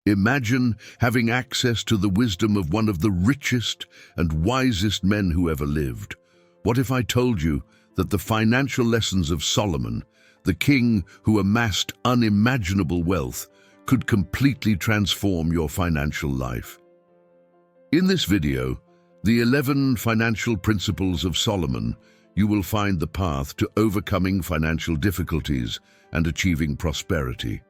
Imagine having access to the wisdom of one of the richest and wisest men who ever lived. What if I told you that the financial lessons of Solomon, the king who amassed unimaginable wealth, could completely transform your financial life? In this video, the 11 financial principles of Solomon, you will find the path to overcoming financial difficulties and achieving prosperity.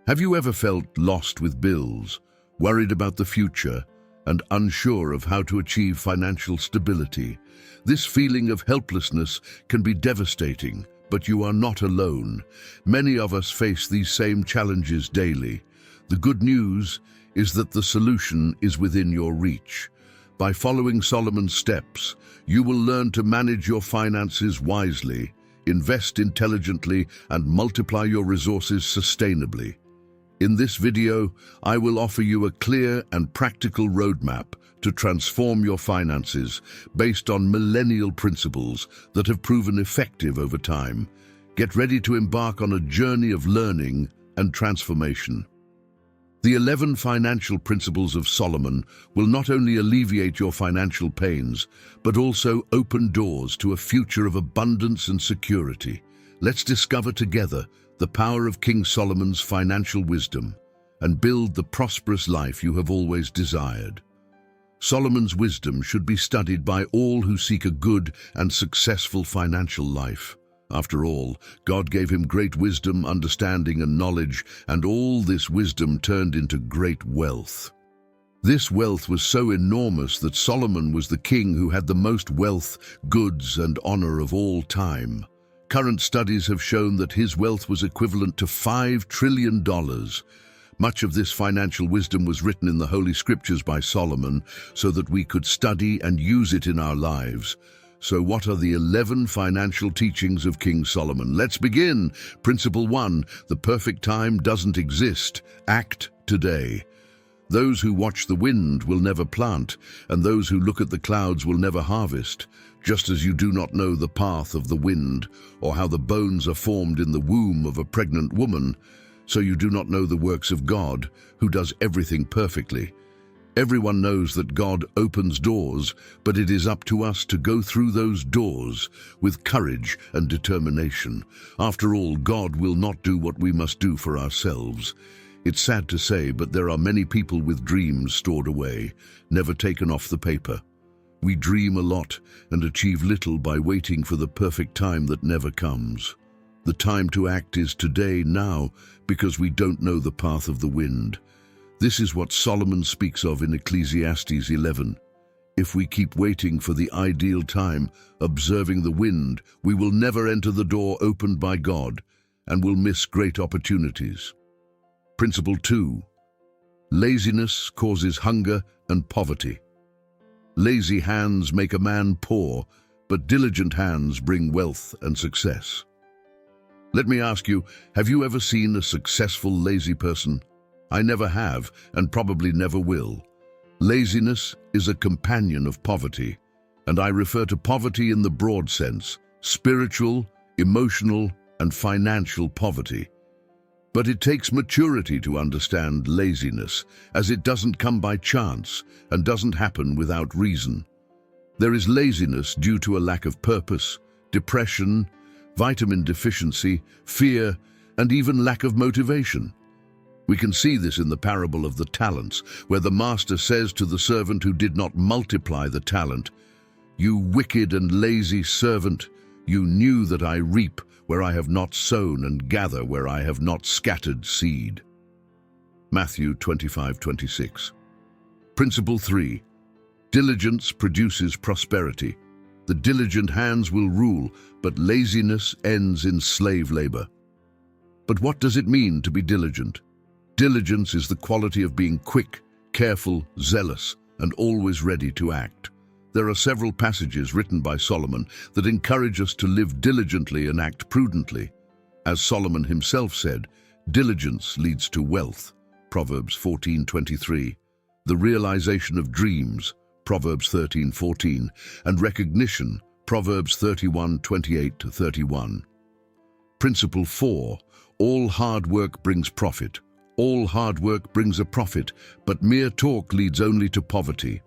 Have you ever felt lost with bills, worried about the future, and unsure of how to achieve financial stability? This feeling of helplessness can be devastating, but you are not alone. Many of us face these same challenges daily. The good news is that the solution is within your reach. By following Solomon's steps, you will learn to manage your finances wisely, invest intelligently, and multiply your resources sustainably. In this video, I will offer you a clear and practical roadmap to transform your finances based on millennial principles that have proven effective over time. Get ready to embark on a journey of learning and transformation. The 11 financial principles of Solomon will not only alleviate your financial pains, but also open doors to a future of abundance and security. Let's discover together the power of King Solomon's financial wisdom and build the prosperous life you have always desired. Solomon's wisdom should be studied by all who seek a good and successful financial life. After all, God gave him great wisdom, understanding, and knowledge, and all this wisdom turned into great wealth. This wealth was so enormous that Solomon was the king who had the most wealth, goods, and honor of all time. Current studies have shown that his wealth was equivalent to $5 trillion. Much of this financial wisdom was written in the Holy Scriptures by Solomon so that we could study and use it in our lives. So what are the 11 financial teachings of King Solomon? Let's begin. Principle 1, the perfect time doesn't exist. Act today. Those who watch the wind will never plant, and those who look at the clouds will never harvest. Just as you do not know the path of the wind, or how the bones are formed in the womb of a pregnant woman, so you do not know the works of God, who does everything perfectly. Everyone knows that God opens doors, but it is up to us to go through those doors with courage and determination. After all, God will not do what we must do for ourselves. It's sad to say, but there are many people with dreams stored away, never taken off the paper. We dream a lot and achieve little by waiting for the perfect time that never comes. The time to act is today, now, because we don't know the path of the wind. This is what Solomon speaks of in Ecclesiastes 11. If we keep waiting for the ideal time, observing the wind, we will never enter the door opened by God and will miss great opportunities. Principle 2. Laziness causes hunger and poverty. Lazy hands make a man poor, but diligent hands bring wealth and success. Let me ask you, have you ever seen a successful lazy person? I never have, and probably never will. Laziness is a companion of poverty, and I refer to poverty in the broad sense: spiritual, emotional, and financial poverty. But it takes maturity to understand laziness, as it doesn't come by chance and doesn't happen without reason. There is laziness due to a lack of purpose, depression, vitamin deficiency, fear, and even lack of motivation. We can see this in the parable of the talents, where the master says to the servant who did not multiply the talent, "You wicked and lazy servant, you knew that I reap where I have not sown and gather where I have not scattered seed." Matthew 25:26. Principle 3. Diligence produces prosperity. The diligent hands will rule, but laziness ends in slave labor. But what does it mean to be diligent? Diligence is the quality of being quick, careful, zealous, and always ready to act. There are several passages written by Solomon that encourage us to live diligently and act prudently. As Solomon himself said, diligence leads to wealth, Proverbs 14:23, the realization of dreams, Proverbs 13:14, and recognition, Proverbs 31:28-31. Principle 4. All hard work brings profit. All hard work brings a profit, but mere talk leads only to poverty.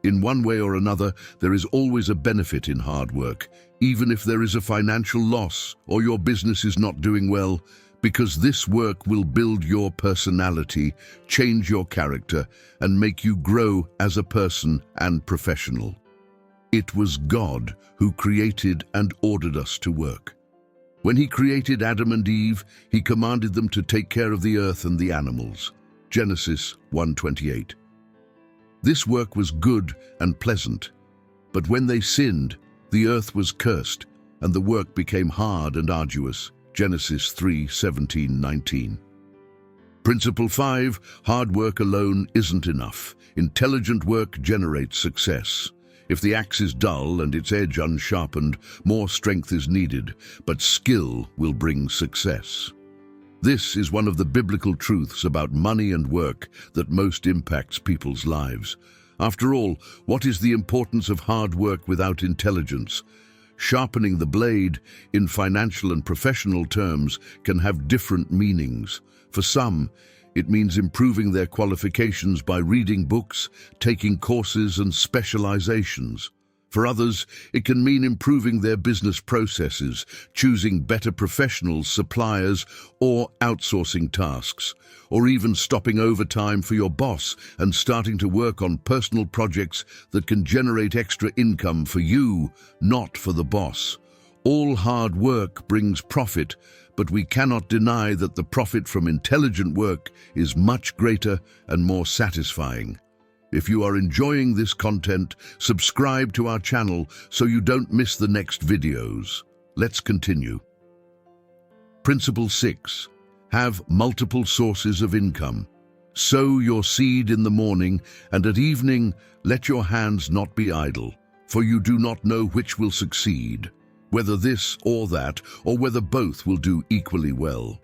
In one way or another, there is always a benefit in hard work, even if there is a financial loss or your business is not doing well, because this work will build your personality, change your character, and make you grow as a person and professional. It was God who created and ordered us to work. When he created Adam and Eve, he commanded them to take care of the earth and the animals. Genesis 1:28. This work was good and pleasant, but when they sinned, the earth was cursed, and the work became hard and arduous. Genesis 3:17-19. Principle 5, hard work alone isn't enough. Intelligent work generates success. If the axe is dull and its edge unsharpened, more strength is needed, but skill will bring success. This is one of the biblical truths about money and work that most impacts people's lives. After all, what is the importance of hard work without intelligence? Sharpening the blade, in financial and professional terms, can have different meanings. For some, it means improving their qualifications by reading books, taking courses and specializations. For others, it can mean improving their business processes, choosing better professionals, suppliers, or outsourcing tasks, or even stopping overtime for your boss and starting to work on personal projects that can generate extra income for you, not for the boss. All hard work brings profit, but we cannot deny that the profit from intelligent work is much greater and more satisfying. If you are enjoying this content, subscribe to our channel so you don't miss the next videos. Let's continue. Principle 6. Have multiple sources of income. Sow your seed in the morning, and at evening let your hands not be idle, for you do not know which will succeed, whether this or that, or whether both will do equally well.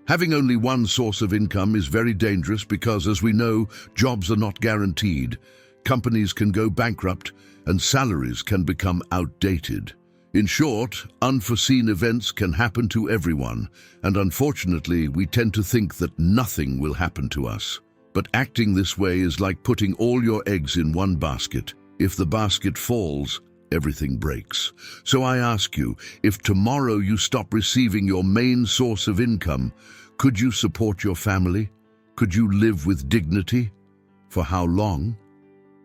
Having only one source of income is very dangerous because, as we know, jobs are not guaranteed, companies can go bankrupt, and salaries can become outdated. In short, unforeseen events can happen to everyone, and unfortunately, we tend to think that nothing will happen to us. But acting this way is like putting all your eggs in one basket. If the basket falls, everything breaks. So I ask you, if tomorrow you stop receiving your main source of income, could you support your family? Could you live with dignity? For how long?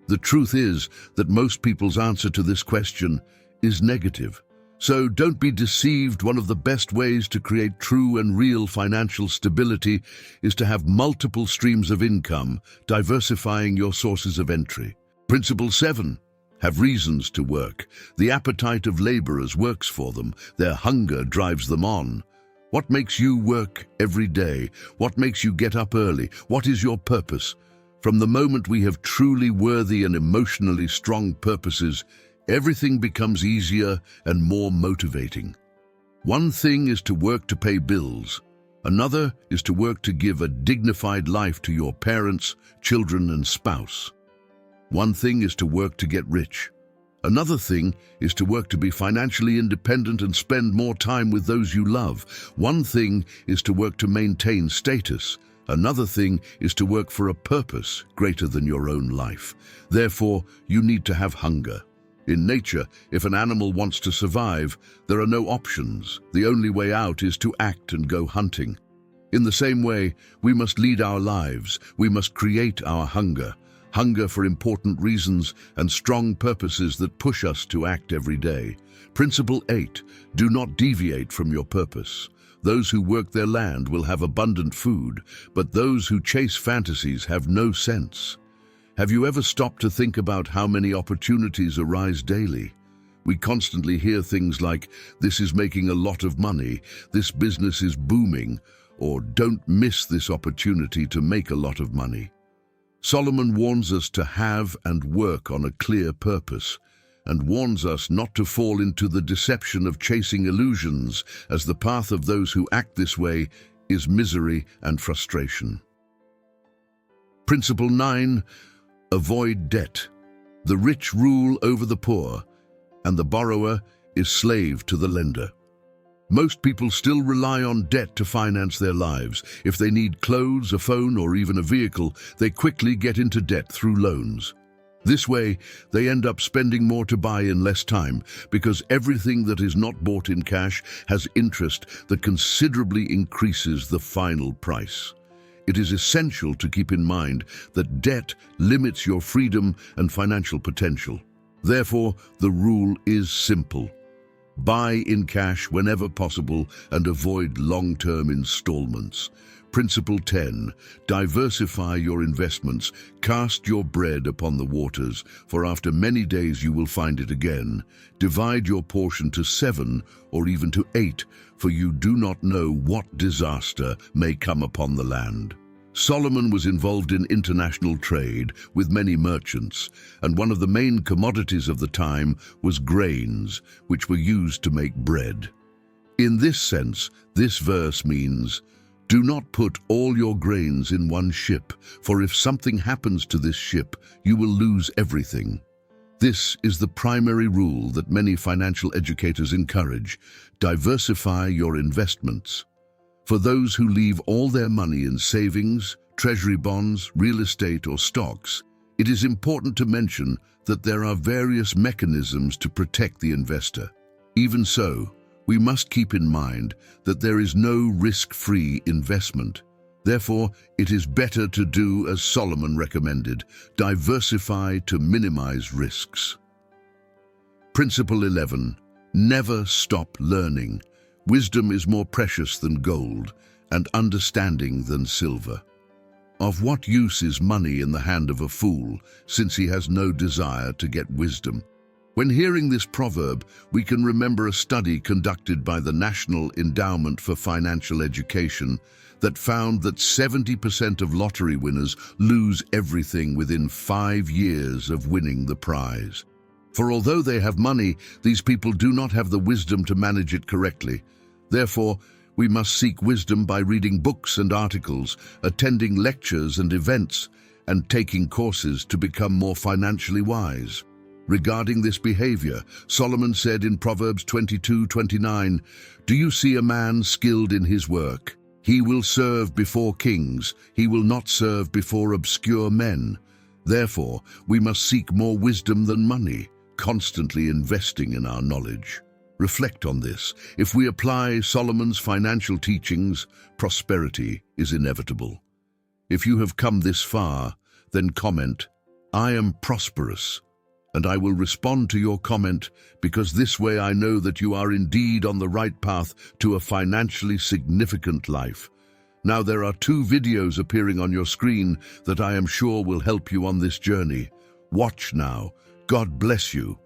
The truth is that most people's answer to this question is negative. So don't be deceived. One of the best ways to create true and real financial stability is to have multiple streams of income, diversifying your sources of entry. Principle 7. Have reasons to work. The appetite of laborers works for them. Their hunger drives them on. What makes you work every day? What makes you get up early? What is your purpose? From the moment we have truly worthy and emotionally strong purposes, everything becomes easier and more motivating. One thing is to work to pay bills. Another is to work to give a dignified life to your parents, children, and spouse. One thing is to work to get rich. Another thing is to work to be financially independent and spend more time with those you love. One thing is to work to maintain status. Another thing is to work for a purpose greater than your own life. Therefore, you need to have hunger. In nature, if an animal wants to survive, there are no options. The only way out is to act and go hunting. In the same way, we must lead our lives. We must create our hunger. Hunger for important reasons and strong purposes that push us to act every day. Principle 8. Do not deviate from your purpose. Those who work their land will have abundant food, but those who chase fantasies have no sense. Have you ever stopped to think about how many opportunities arise daily? We constantly hear things like, "This is making a lot of money," "This business is booming," or "Don't miss this opportunity to make a lot of money." Solomon warns us to have and work on a clear purpose, and warns us not to fall into the deception of chasing illusions, as the path of those who act this way is misery and frustration. Principle 9. Avoid debt. The rich rule over the poor, and the borrower is slave to the lender. Most people still rely on debt to finance their lives. If they need clothes, a phone, or even a vehicle, they quickly get into debt through loans. This way, they end up spending more to buy in less time, because everything that is not bought in cash has interest that considerably increases the final price. It is essential to keep in mind that debt limits your freedom and financial potential. Therefore, the rule is simple. Buy in cash whenever possible and avoid long-term installments. Principle 10. Diversify your investments. Cast your bread upon the waters, for after many days you will find it again. Divide your portion to 7 or even to 8, for you do not know what disaster may come upon the land. Solomon was involved in international trade with many merchants, and one of the main commodities of the time was grains, which were used to make bread. In this sense, this verse means, do not put all your grains in one ship, for if something happens to this ship, you will lose everything. This is the primary rule that many financial educators encourage. Diversify your investments. For those who leave all their money in savings, treasury bonds, real estate, or stocks, it is important to mention that there are various mechanisms to protect the investor. Even so, we must keep in mind that there is no risk-free investment. Therefore, it is better to do as Solomon recommended, diversify to minimize risks. Principle 11. Never stop learning. Wisdom is more precious than gold, and understanding than silver. Of what use is money in the hand of a fool, since he has no desire to get wisdom? When hearing this proverb, we can remember a study conducted by the National Endowment for Financial Education that found that 70% of lottery winners lose everything within 5 years of winning the prize. For although they have money, these people do not have the wisdom to manage it correctly. Therefore, we must seek wisdom by reading books and articles, attending lectures and events, and taking courses to become more financially wise. Regarding this behavior, Solomon said in Proverbs 22:29, "Do you see a man skilled in his work? He will serve before kings, he will not serve before obscure men." Therefore, we must seek more wisdom than money, constantly investing in our knowledge. Reflect on this. If we apply Solomon's financial teachings, prosperity is inevitable. If you have come this far, then comment, "I am prosperous," and I will respond to your comment, because this way I know that you are indeed on the right path to a financially significant life. Now there are 2 videos appearing on your screen that I am sure will help you on this journey. Watch now. God bless you.